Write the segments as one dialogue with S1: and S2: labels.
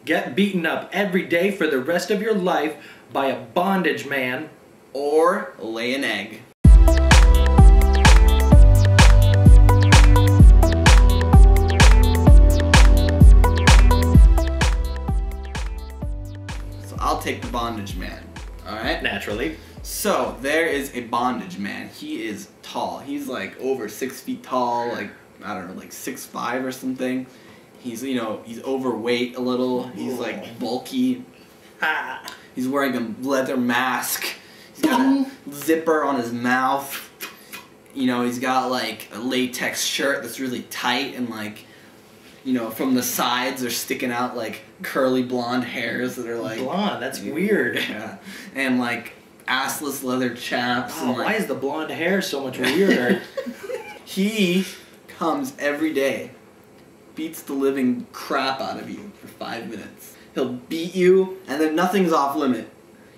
S1: Get beaten up every day for the rest of your life by a bondage man.
S2: Or lay an egg. So I'll take the bondage man. Alright?
S1: Naturally.
S2: So there is a bondage man. He is tall. He's like over 6 feet tall, like, I don't know, like 6'5" or something. He's, you know, he's overweight a little. He's like bulky. He's wearing a leather mask. He's got a zipper on his mouth. You know, he's got like a latex shirt that's really tight and like, you know, from the sides they're sticking out like curly blonde hairs that are like...
S1: Blonde? That's weird.
S2: Yeah. And like assless leather chaps.
S1: Oh,
S2: and, like,
S1: why is the blonde hair so much weirder?
S2: He comes every day, beats the living crap out of you for 5 minutes. He'll beat you, and then nothing's off limit.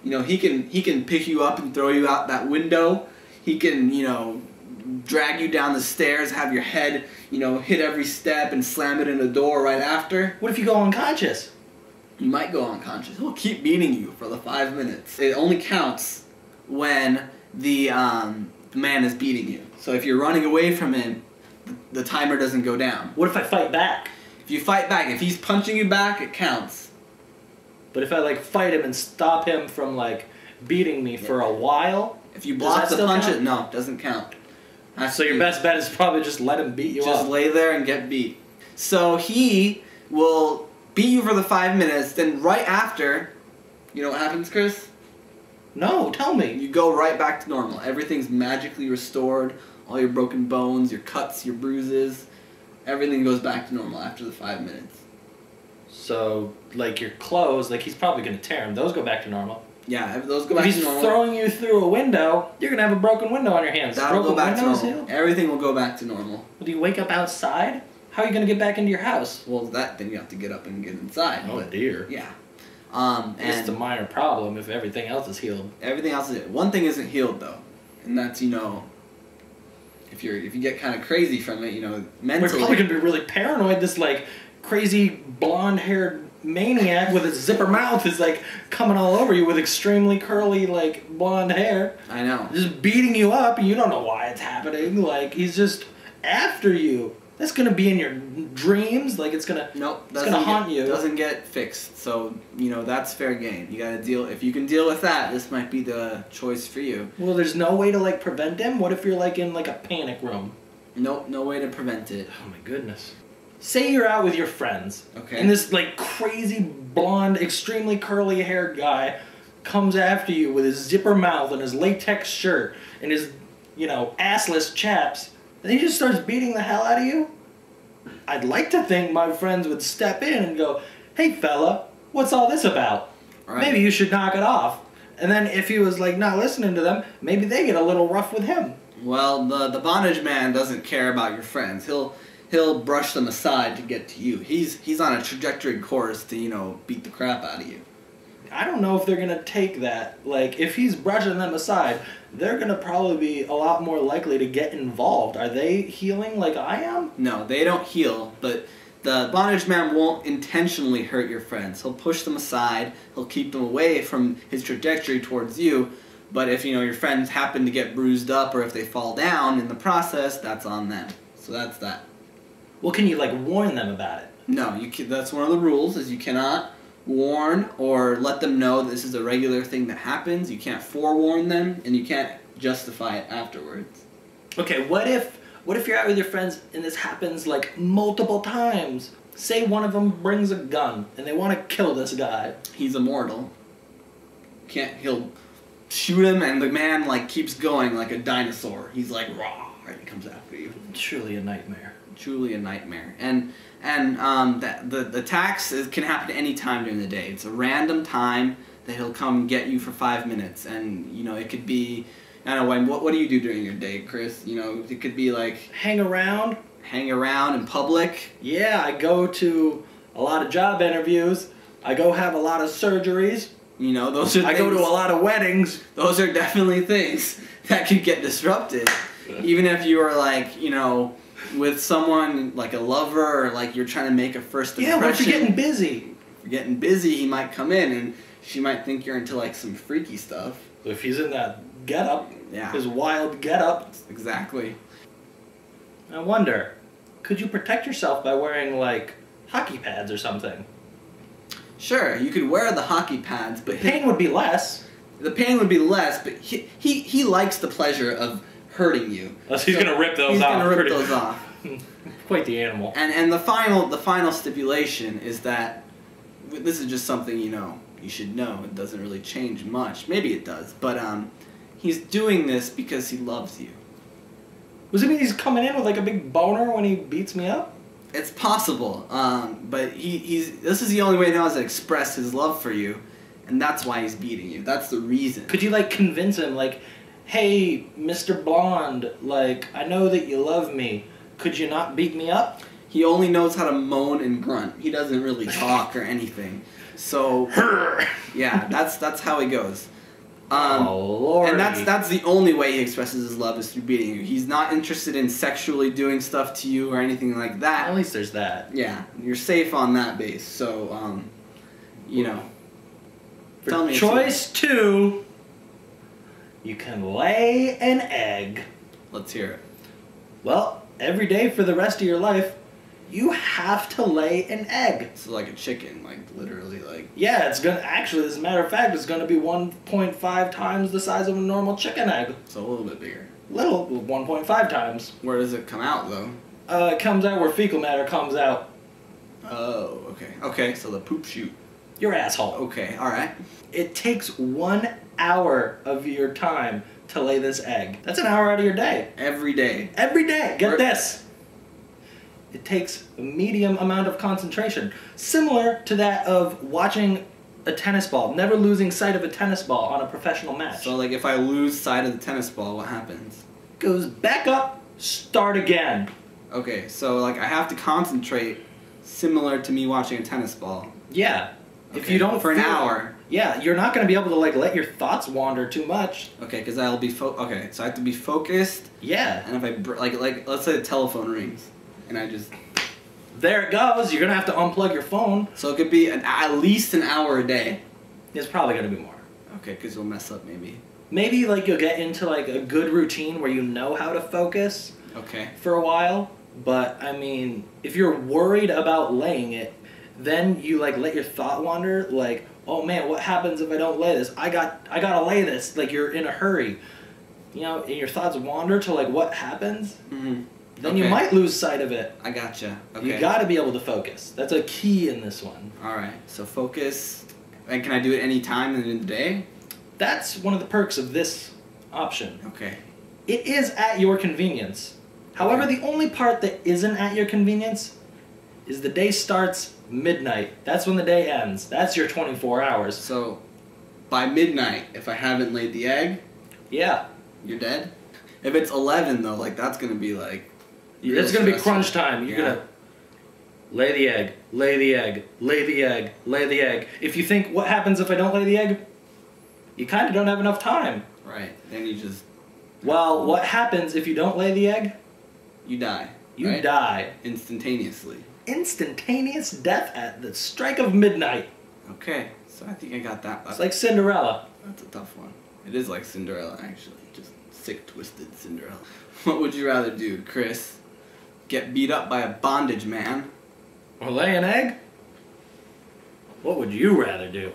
S2: You know, he can pick you up and throw you out that window. He can, you know, drag you down the stairs, have your head, you know, hit every step and slam it in the door right after.
S1: What if you go unconscious?
S2: You might go unconscious. He'll keep beating you for the 5 minutes. It only counts when the man is beating you. So if you're running away from him, the timer doesn't go down.
S1: What if I fight back?
S2: If you fight back, if he's punching you back, it counts.
S1: But if I like fight him and stop him from like beating me for a while,
S2: if you block the punches, no, it doesn't count.
S1: So your best bet is probably just let him beat you up.
S2: Just lay there and get beat. So he will beat you for the 5 minutes, then right after, you know what happens, Chris?
S1: No, tell me.
S2: You go right back to normal. Everything's magically restored. All your broken bones, your cuts, your bruises, everything goes back to normal after the 5 minutes.
S1: So, like your clothes, like he's probably going to tear them. Those go back to normal.
S2: Yeah, those go back to normal.
S1: If he's throwing you through a window, you're going to have a broken window on your hands.
S2: That'll go back to normal. Everything will go back to normal.
S1: Well, do you wake up outside? How are you going to get back into your house?
S2: Well, then you have to get up and get inside.
S1: Oh, dear.
S2: Yeah.
S1: It's a minor problem if everything else is healed.
S2: Everything else is... One thing isn't healed, though. And that's, you know... If you get kind of crazy from it, you know, mentally...
S1: We're probably going to be really paranoid. This, like, crazy blonde-haired maniac with his zipper mouth is, like, coming all over you with extremely curly, like, blonde hair.
S2: I know.
S1: Just beating you up, and you don't know why it's happening. Like, he's just after you. That's going to be in your dreams. Like, it's going to it's gonna haunt you.
S2: It doesn't get fixed. So, you know, that's fair game. You got to deal... If you can deal with that, this might be the choice for you.
S1: Well, there's no way to, like, prevent him? What if you're, like, in, like, a panic room?
S2: Nope, no way to prevent it.
S1: Oh, my goodness. Say you're out with your friends.
S2: Okay.
S1: And this, like, crazy, blonde, extremely curly-haired guy comes after you with his zipper mouth and his latex shirt and his, you know, assless chaps. And he just starts beating the hell out of you. I'd like to think my friends would step in and go, "Hey, fella, what's all this about? Right. Maybe you should knock it off." And then if he was, like, not listening to them, maybe they get a little rough with him.
S2: Well, the bondage man doesn't care about your friends. He'll brush them aside to get to you. He's on a trajectory course to, you know, beat the crap out of you.
S1: I don't know if they're going to take that. Like, if he's brushing them aside, they're going to probably be a lot more likely to get involved. Are they healing like I am?
S2: No, they don't heal, but the bondage man won't intentionally hurt your friends. He'll push them aside. He'll keep them away from his trajectory towards you. But if, you know, your friends happen to get bruised up or if they fall down in the process, that's on them. So that's that.
S1: Well, can you, like, warn them about it?
S2: No, that's one of the rules, is you cannot warn or let them know this is a regular thing that happens. You can't forewarn them, and you can't justify it afterwards.
S1: Okay, what if you're out with your friends and this happens, like, multiple times? Say one of them brings a gun and they want to kill this guy.
S2: He's immortal. He'll shoot him and the man, like, keeps going like a dinosaur. He's like, raw, and he comes after you.
S1: Truly a nightmare.
S2: Truly a nightmare. And the attacks can happen at any time during the day. It's a random time that he'll come get you for 5 minutes, and, you know, it could be, I don't know, what do you do during your day, Chris? You know, it could be like
S1: hang around
S2: in public.
S1: Yeah, I go to a lot of job interviews. I go have a lot of surgeries.
S2: You know, those are
S1: I go to a lot of weddings.
S2: Those are definitely things that could get disrupted. Even if you are, like, you know, with someone like a lover, or like you're trying to make a first impression.
S1: Yeah, what if you're getting busy?
S2: you're getting busy, he might come in and she might think you're into like some freaky stuff.
S1: If he's in that getup,
S2: Yeah.
S1: his wild getup.
S2: Exactly.
S1: I wonder, could you protect yourself by wearing like hockey pads or something?
S2: Sure, you could wear the hockey pads, but
S1: Pain would be less.
S2: the pain would be less, but he likes the pleasure of hurting you.
S1: Oh, so he's gonna rip those
S2: He's
S1: off.
S2: gonna rip those off.
S1: Quite the animal.
S2: And the final stipulation is that this is just something you should know. It doesn't really change much. Maybe it does, but he's doing this because he loves you.
S1: Does it mean he's coming in with like a big boner when he beats me up?
S2: It's possible, but this is the only way he knows to express his love for you, and that's why he's beating you. That's the reason.
S1: Could you like convince him like, hey, Mr. Blonde, like I know that you love me. Could you not beat me up?
S2: He only knows how to moan and grunt. He doesn't really talk or anything. So yeah, that's how he goes.
S1: Oh Lord!
S2: And that's the only way he expresses his love is through beating you. He's not interested in sexually doing stuff to you or anything like that.
S1: At least there's that.
S2: Yeah, you're safe on that base. So
S1: For
S2: tell me
S1: choice 2, you can lay an egg.
S2: Let's hear it.
S1: Well, every day for the rest of your life, you have to lay an egg.
S2: So like a chicken, like literally like.
S1: Yeah, it's gonna actually, as a matter of fact, it's gonna be 1.5 times the size of a normal chicken egg.
S2: So a little bit bigger.
S1: 1.5 times.
S2: Where does it come out though?
S1: It comes out where fecal matter comes out.
S2: Oh, okay. Okay, so the poop chute.
S1: Your asshole.
S2: Okay, alright.
S1: It takes 1 hour of your time to lay this egg. That's an hour out of your day.
S2: Every day.
S1: Every day. Get this. It takes a medium amount of concentration. Similar to that of watching a tennis ball. Never losing sight of a tennis ball on a professional match.
S2: So like if I lose sight of the tennis ball, what happens?
S1: Goes back up, start again.
S2: Okay, so like I have to concentrate similar to me watching a tennis ball.
S1: Yeah. If
S2: Okay,
S1: you don't
S2: for an
S1: feel-
S2: hour.
S1: Yeah, you're not going to be able to like let your thoughts wander too much.
S2: Okay, because I'll be okay. So I have to be focused,
S1: Yeah.
S2: and if I like let's say the telephone rings, and I just
S1: There it goes. You're going to have to unplug your phone.
S2: so it could be at least an hour a day.
S1: It's probably going to be more.
S2: Okay, because you'll mess up maybe.
S1: Maybe like you'll get into like a good routine where you know how to focus
S2: Okay.
S1: for a while. But I mean, if you're worried about laying it, then you like let your thought wander. Like, oh man, what happens if I don't lay this? I gotta lay this. Like you're in a hurry, and your thoughts wander to like what happens.
S2: Mm-hmm.
S1: Then you might lose sight of it.
S2: I gotcha. Okay.
S1: You gotta be able to focus. That's a key in this one.
S2: All right. So focus. And can I do it any time in the day?
S1: That's one of the perks of this option.
S2: Okay.
S1: It is at your convenience. However, the only part that isn't at your convenience is the day starts midnight. That's when the day ends. That's your 24 hours.
S2: So by midnight, if I haven't laid the egg,
S1: Yeah.
S2: you're dead. If it's 11 though, like that's gonna be like.
S1: It's going to be
S2: stressful.
S1: crunch time. You're going to lay the egg, lay the egg, lay the egg, lay the egg. If you think, what happens if I don't lay the egg? You kind of don't have enough time.
S2: Right. Then you just.
S1: Well, what happens if you don't lay the egg?
S2: You die.
S1: You
S2: right?
S1: die.
S2: Instantaneously.
S1: Instantaneous death at the strike of midnight.
S2: Okay. So I think I got that.
S1: It's like Cinderella.
S2: That's a tough one. It is like Cinderella, actually. Just sick, twisted Cinderella. What would you rather do, Chris? Get beat up by a bondage man?
S1: Or lay an egg? What would you rather do?